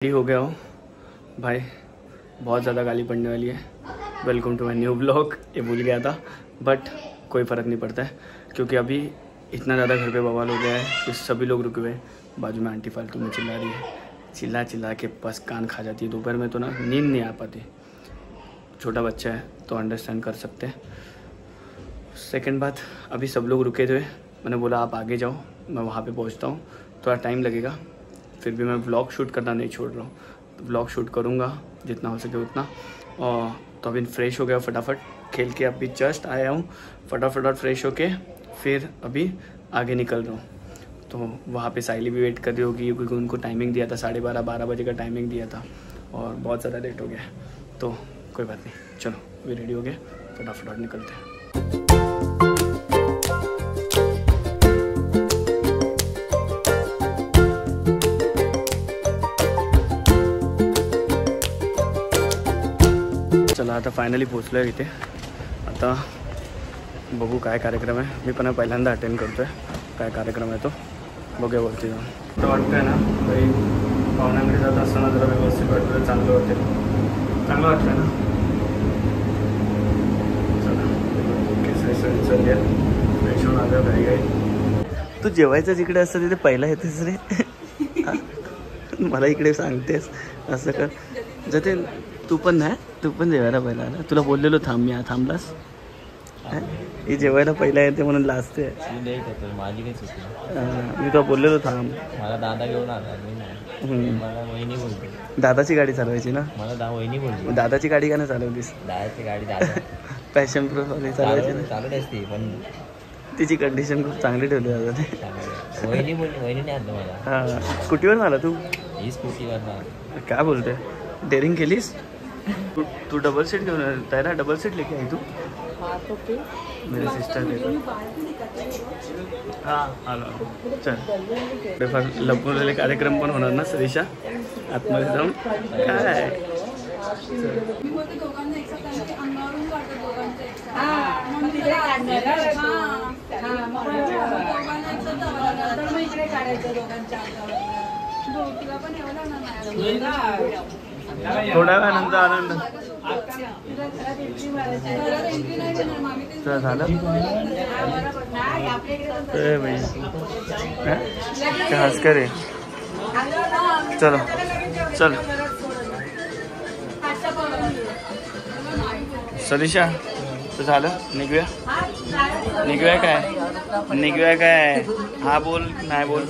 Ready हो गया हो भाई, बहुत ज़्यादा गाली पड़ने वाली है। Welcome to my new blog. ये भूल गया था बट कोई फ़र्क नहीं पड़ता है क्योंकि अभी इतना ज़्यादा घर पे बवाल हो गया है कि सभी लोग रुके हुए। बाजू में आंटी फालतू में चिल्ला रही है, चिल्ला के बस कान खा जाती है। दोपहर में तो ना नींद नहीं आ पाती। छोटा बच्चा है तो अंडरस्टैंड कर सकते हैं। सेकेंड बात, अभी सब लोग रुके थे, मैंने बोला आप आगे जाओ, मैं वहाँ पे पहुँचता हूँ, थोड़ा टाइम लगेगा। फिर भी मैं व्लॉग शूट करना नहीं छोड़ रहा हूँ, तो व्लॉग शूट करूँगा जितना हो सके उतना। और तो अभी फ्रेश हो गया, फटाफट खेल के अभी जस्ट आया हूँ, फटाफट फ्रेश होके फिर अभी आगे निकल रहा हूँ। तो वहाँ पे साइली भी वेट कर रही होगी क्योंकि उनको टाइमिंग दिया था 12:30 बजे का टाइमिंग दिया था और बहुत ज़्यादा लेट हो गया। तो कोई बात नहीं, चलो अभी रेडी हो गए, फटाफट निकलते हैं। चला आता फायनली पोचलो आहे इथे। आता बघू काय कार्यक्रम आहे। मी पण पहिल्यांदा अटेंड करतो आहे, काय कार्यक्रम आहे तो बघूया वरती जाऊन। तर वाटतं आहे ना काही पाहुण्यांकडे जात असताना जरा व्यवस्थित वाटतं, चांगलं वाटतं, चांगलं वाटतं ना। चला केस चल फ्रेश होऊन आलं काही। तू जेवायचं जिकडे असतं तिथे पहिला येतेस रे। मला इकडे सांगतेस असं कर जाते। तू पण नाही, तू पण जेवायला पहिला ना। तुला बोललेलो थांब, मी थांबलास। ही जेवायला पहिला येते म्हणून लाजते। माझी काही चुकी, मी तो बोललेलो थांब। मला दादा घेऊन आला, मला वहिनी बोलते। दादाची गाडी चालवायची ना, मला वहिनी बोलते। दादाची गाडी का नाही चालवलीस? दादाची गाडी दादा पॅशन प्रो वाली चालवायची ना। चालू असते पण तिची कंडिशन खूप चांगली ठेवली दादाने। वहिनी बोलली, वहिनीने आणलं मला। हां, स्कूटीवर आला तू? ही स्कूटीवर। काय बोलते, डेअरिंग केलीस तू? डबल सीट घेऊन त्याला डबल सीट लेके आई तू? मेरी सिस्टर लेकर। हाँ आलो, चल। लपवलेले कार्यक्रम पण होणार ना सरिषा, आतमध्ये जाऊन काय। थोड्या वेळानंतर आनंद झालं हस करे। चलो चल सरिषा, तर झालं, निघूया काय? हा बोल, नाही बोल।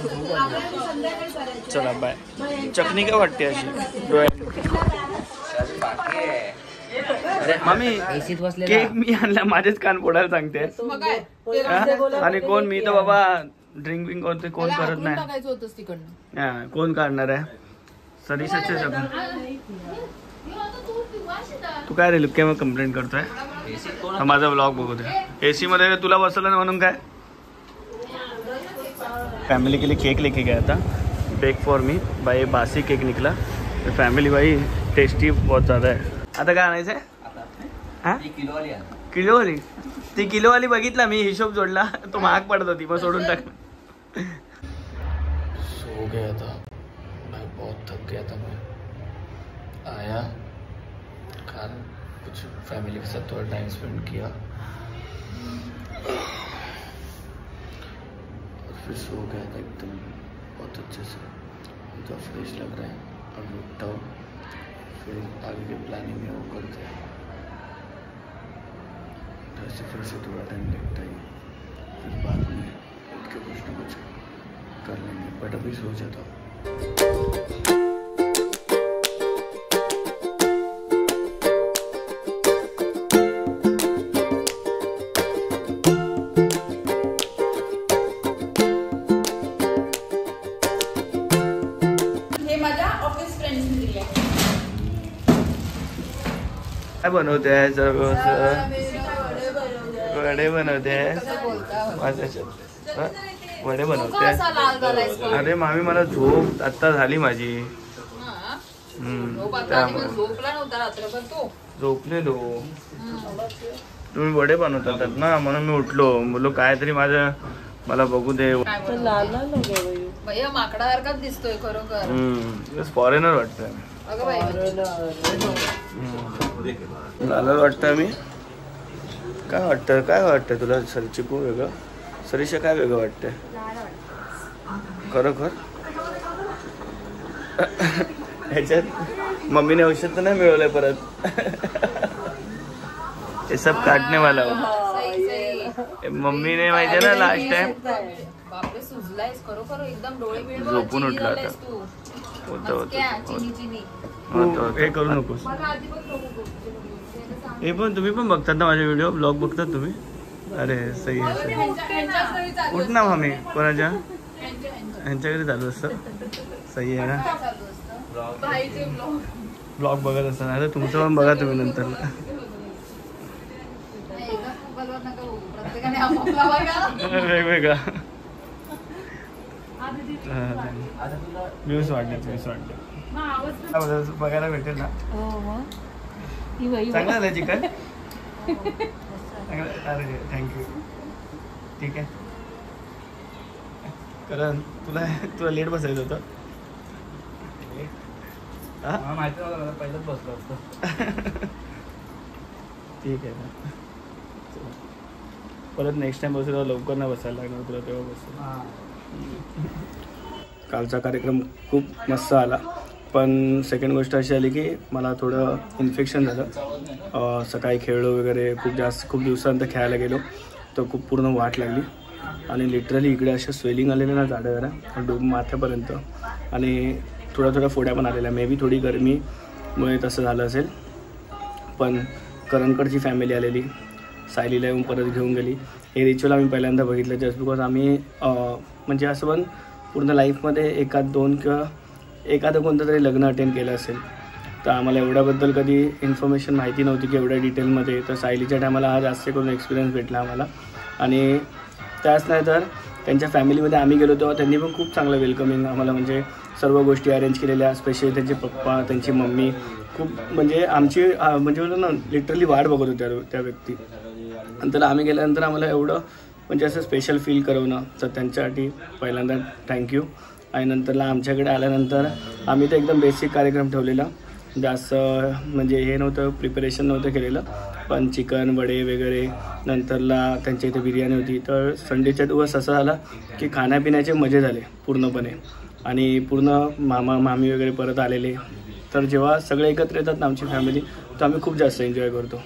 चला बाय। चटणी काय वाटते अशी मम्मी? केक मी आणला, माझेच कान फोडायला सांगते। आणि कोण, मी तर बाबा ड्रिंक करते, कोण करत नाही। कोण काढणार आहे? सरिषाचे सगळं। तू काय रे लुक्या मग कंप्लेंट करतोय? माझा ब्लॉग बघू दे। एसी मध्ये तुला बसवलं म्हणून काय? फैमिली के लिए केक लेके गया था, बेक फॉर मी भाई। बासी केक निकला। फैमिली भाई टेस्टी बहुत ज़्यादा है। आता काय आणायचं आहे? किलोवाली? ती किलोवाली बघितला मी, हिशोब जोडला तो महाग पडत होती, मग सोडून टाक। सो गया था भाई, बहुत थक गया था मैं। आया, कल कुछ फैमिली के साथ थोड़ा टाइम स्पेंड किया और फिर सो गया था एकदम बहुत अच्छे से। तो फ्रेश लग रहा है, अब उठता हूँ, फिर आगे की प्लानिंग है वो करते हैं। ऐसे फिर से थोड़ा टाइम लगता ही, फिर बाद में उठ के कुछ ना कुछ कर लेंगे, बट अभी सो जाता हूँ। काय बनवते आहे? वडे बनवते आहे, वडे बनवते आहे। अरे मामी मला झोप आत्ता झाली माझी। झोपलेलो, तुम्ही वडे बनवतात ना म्हणून मी उठलो, बोललो काहीतरी माझं मला बघू दे। भैया माकडासारखाच दिसतोय खरोखर. फॉरेनर वाटतंय. अगं बाई झालं वाटतं मी. काय वाटतं तुला सर चिकू वेगळं, सरीशा काय वेगळं वाटतंय खरोखर? ह्याच्यात मम्मीने औषध तर नाही मिळवलंय परत. हे सब काटने वाला हो. मम्मीने माहितीये ना लास्ट टाइम बापरे सुजलायस खरोखर एकदम. डोळे बिळे झोपून उठला होता. हे करू नकोस. हे पण तुम्ही पण बघतात ना माझे व्हिडिओ, ब्लॉग बघतात तुम्ही? अरे सही आहे. उठ ना मम्मी. कोणाच्या? ह्यांच्या घरी चालू असतं. सही आहे ना. ब्लॉग बघत असताना. अरे तुमचं पण बघा तुम्ही नंतर. वेगवेगळा व्ह्यूज वाढले. बघायला भेटेल ना. चांगलं झालं चिकन. अरे थँक्यू. ठीक आहे. कारण तुला लेट बसायचं होतं. माहिती नव्हतं, पहिलंच बसलो असतो. ठीक आहे ना. परत नेक्स्ट टाइम बसू लवकर नाही बसायला लागणार तुला, तेव्हा बसू. कालचा कार्यक्रम खूप मस्त आला. पण सेकंड गोष्ट अशी आली की मला थोडं इन्फेक्शन झालं. सकाळी खेळलो वगैरे खूप दिवसानंतर खेळायला गेलो तर खूप पूर्ण वाट लागली आणि लिटरली इकडे अशा स्वेलिंग आलेल्या ना जाड्या डोब माथ्यापर्यंत आणि थोड्या फोड्या पण आलेल्या. मे बी थोडी गरमीमुळे तसं झालं असेल. पण करणकडची फॅमिली आलेली, सायलीला येऊन परत घेऊन गेली. हे रिच्युअल आम्ही पहिल्यांदा बघितलं जस्ट बिकॉज आम्ही म्हणजे असं पण पूर्ण लाईफमध्ये एखादं कोणतं तरी लग्न अटेंड केलं असेल तर आम्हाला एवढ्याबद्दल कधी इन्फॉर्मेशन माहिती नव्हती की एवढ्या डिटेलमध्ये. तर सायलीच्या टायमाला हा जास्त करून एक्सपिरियन्स भेटला आम्हाला. आणि त्याच नाही तर त्यांच्या फॅमिलीमध्ये आम्ही गेलो तेव्हा त्यांनी पण खूप चांगलं वेलकमिंग आम्हाला, म्हणजे सर्व गोष्टी अरेंज केलेल्या. स्पेशली त्यांचे पप्पा, त्यांची मम्मी खूप म्हणजे आमची म्हणजे बोलतो ना लिटरली वाट बघत होत्या त्या व्यक्ती. नंतर आम्ही गेल्यानंतर आम्हाला एवढं म्हणजे असं स्पेशल फील करवणं तर त्यांच्यासाठी पहिल्यांदा थँक्यू. आणि नंतरला आमच्याकडे आल्यानंतर आम्ही तर एकदम बेसिक कार्यक्रम ठेवलेला. जास्त म्हणजे हे नव्हतं, प्रिपरेशन नव्हतं केलेलं. पण चिकन वडे वगैरे, नंतरला त्यांच्या इथे बिर्याणी होती. तर संडेच्या दिवस असं झाला की खाण्यापिण्याचे मजे झाले पूर्णपणे. आणि पूर्ण मामा मामी वगैरे परत आलेले. तर जेव्हा सगळे एकत्र येतात ना आमची फॅमिली तर आम्ही खूप जास्त एन्जॉय करतो.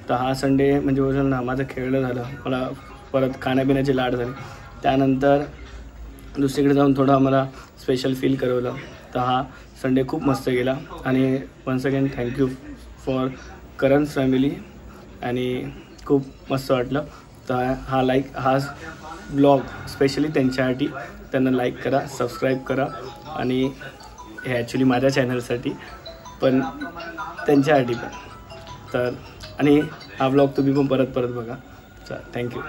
तर हा संडे म्हणजे बोलतो ना माझं खेळणं झालं, मला परत खाण्यापिण्याचे लाड झाले. त्यानंतर दुसरीकडे जाऊन थोडं आम्हाला स्पेशल फील करवलं. तर हा संडे खूप मस्त गेला. आणि once again thank you for Karan's family आणि खूप मस्त वाटलं. तर हा ब्लॉग स्पेशली त्यांच्यासाठी. त्यांना लाईक करा, सबस्क्राईब करा. आणि हे ॲक्च्युली माझ्या चॅनलसाठी पण त्यांच्यासाठी पण. तर आणि हा ब्लॉग तुम्ही पण परत बघा. चला थँक्यू.